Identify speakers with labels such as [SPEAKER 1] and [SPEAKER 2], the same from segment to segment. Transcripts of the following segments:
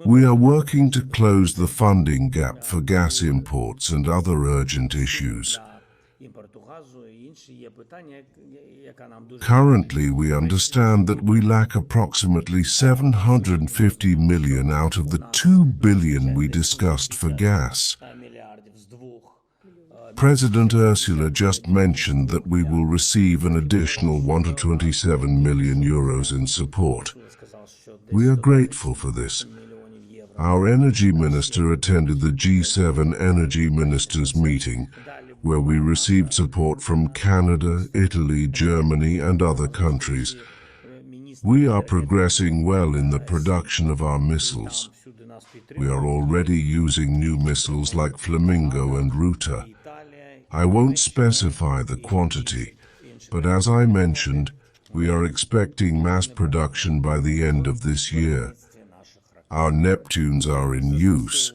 [SPEAKER 1] We are working to close the funding gap for gas imports and other urgent issues. Currently, we understand that we lack approximately 750 million out of the 2 billion we discussed for gas. President Ursula just mentioned that we will receive an additional 127 million euros in support. We are grateful for this. Our energy minister attended the G7 energy ministers meeting, where we received support from Canada, Italy, Germany, and other countries. We are progressing well in the production of our missiles. We are already using new missiles like Flamingo and Ruta. I won't specify the quantity, but as I mentioned, we are expecting mass production by the end of this year. Our Neptunes are in use,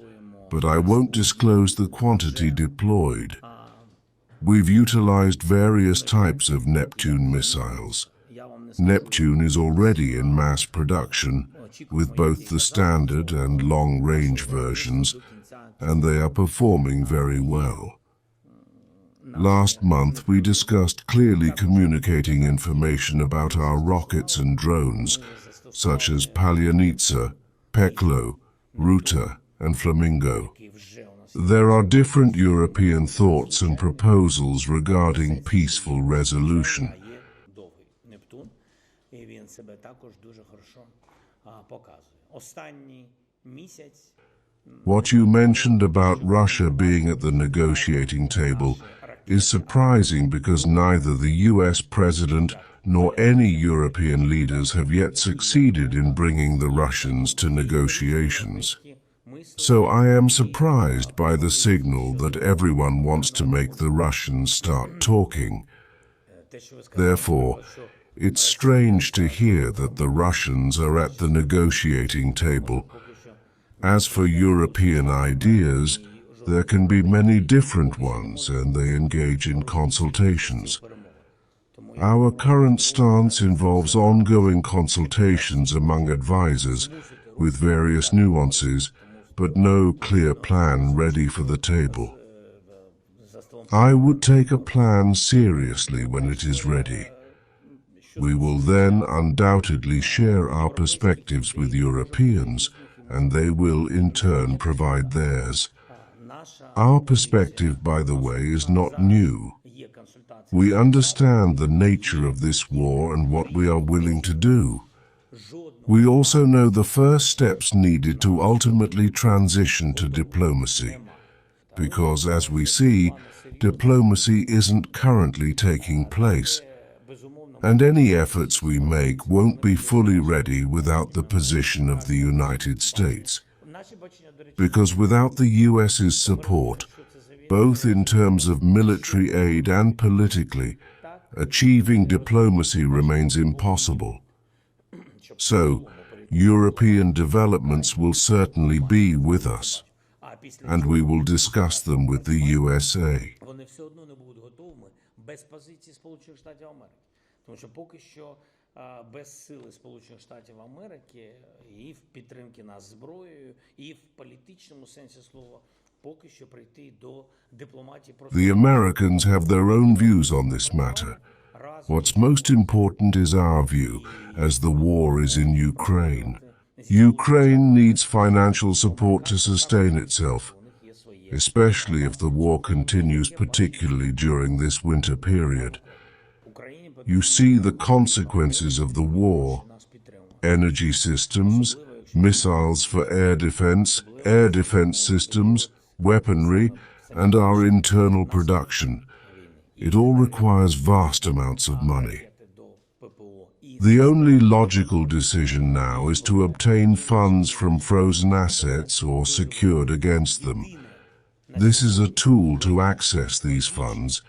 [SPEAKER 1] but I won't disclose the quantity deployed. We've utilized various types of Neptune missiles. Neptune is already in mass production, with both the standard and long-range versions, and they are performing very well. Last month, we discussed clearly communicating information about our rockets and drones, such as Palyanytsia, Peklo, Ruta, and Flamingo. There are different European thoughts and proposals regarding peaceful resolution. What you mentioned about Russia being at the negotiating table is surprising because neither the US president nor any European leaders have yet succeeded in bringing the Russians to negotiations. So I am surprised by the signal that everyone wants to make the Russians start talking. Therefore, it's strange to hear that the Russians are at the negotiating table. As for European ideas, there can be many different ones, and they engage in consultations. Our current stance involves ongoing consultations among advisors with various nuances, but no clear plan ready for the table. I would take a plan seriously when it is ready. We will then undoubtedly share our perspectives with Europeans, and they will in turn provide theirs. Our perspective, by the way, is not new. We understand the nature of this war and what we are willing to do. We also know the first steps needed to ultimately transition to diplomacy, because as we see, diplomacy isn't currently taking place, and any efforts we make won't be fully ready without the position of the United States. Because without the US's support, both in terms of military aid and politically, achieving diplomacy remains impossible. So, European developments will certainly be with us, and we will discuss them with the USA.
[SPEAKER 2] Без сили Сполучених Штатів Америки і в підтримки нас зброєю, і в політичному сенсі слова поки що прийти до дипломатії.
[SPEAKER 1] The Americans have their own views on this matter. What's most important is our view, as the war is in Ukraine. Ukraine needs financial support to sustain itself, especially if the war continues, particularly during this winter period. You see the consequences of the war: energy systems, missiles for air defense systems, weaponry, and our internal production. It all requires vast amounts of money. The only logical decision now is to obtain funds from frozen assets or secured against them. This is a tool to access these funds,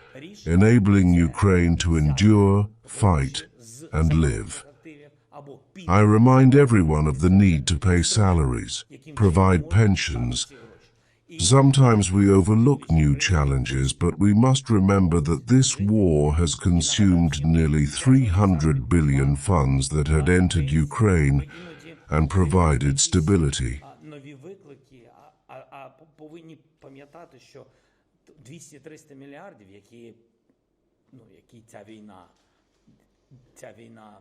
[SPEAKER 1] enabling Ukraine to endure, fight, and live. I remind everyone of the need to pay salaries, provide pensions. Sometimes we overlook new challenges, but we must remember that this war has consumed nearly 300 billion funds that had entered Ukraine, and provided stability.
[SPEAKER 2] Нові виклики, повинні пам'ятати, що 200-300 мільярдів, які ця війна,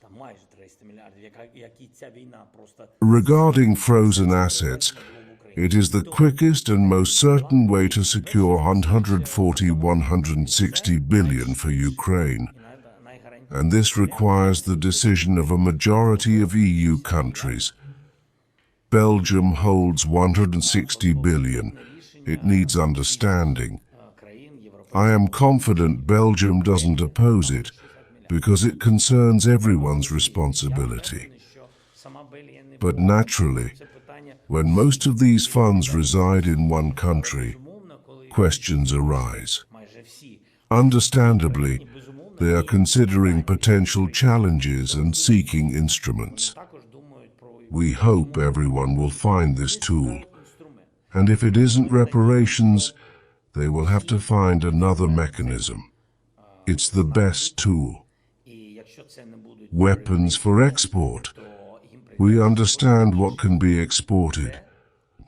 [SPEAKER 2] там майже 300 мільярдів, які ця війна просто...
[SPEAKER 1] Regarding frozen assets, it is the quickest and most certain way to secure 140-160 billion for Ukraine. And this requires the decision of a majority of EU countries. Belgium holds 160 billion. It needs understanding. I am confident Belgium doesn't oppose it, because it concerns everyone's responsibility. But naturally, when most of these funds reside in one country, questions arise. Understandably, they are considering potential challenges and seeking instruments. We hope everyone will find this tool, and if it isn't reparations, they will have to find another mechanism. It's the best tool. Weapons for export. We understand what can be exported.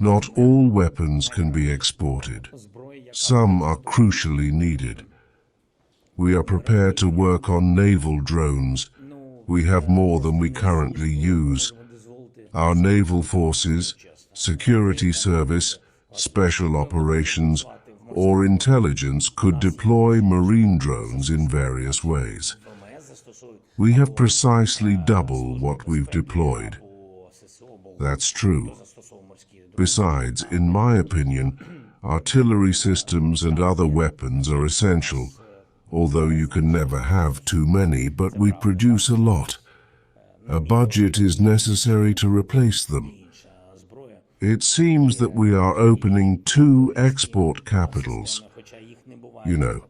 [SPEAKER 1] Not all weapons can be exported. Some are crucially needed. We are prepared to work on naval drones. We have more than we currently use. Our naval forces, security service, special operations, or intelligence could deploy marine drones in various ways. We have precisely double what we've deployed. That's true. Besides, in my opinion, artillery systems and other weapons are essential, although you can never have too many, but we produce a lot. A budget is necessary to replace them. It seems that we are opening 2 export capitals. You know,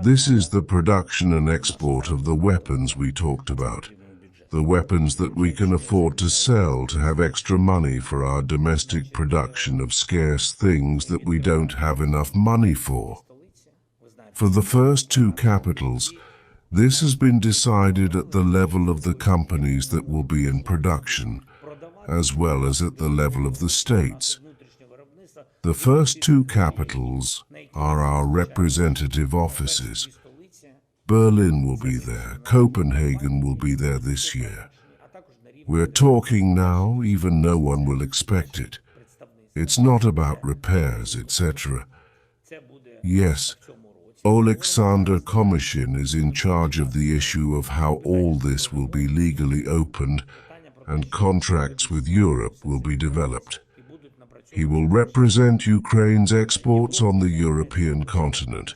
[SPEAKER 1] this is the production and export of the weapons we talked about. The weapons that we can afford to sell to have extra money for our domestic production of scarce things that we don't have enough money for. For the first 2 capitals, this has been decided at the level of the companies that will be in production, as well as at the level of the states. The first 2 capitals are our representative offices. Berlin will be there, Copenhagen will be there this year. We're talking now, even no one will expect it. It's not about repairs, etc. Yes, Alexander Komishin is in charge of the issue of how all this will be legally opened and contracts with Europe will be developed. He will represent Ukraine's exports on the European continent.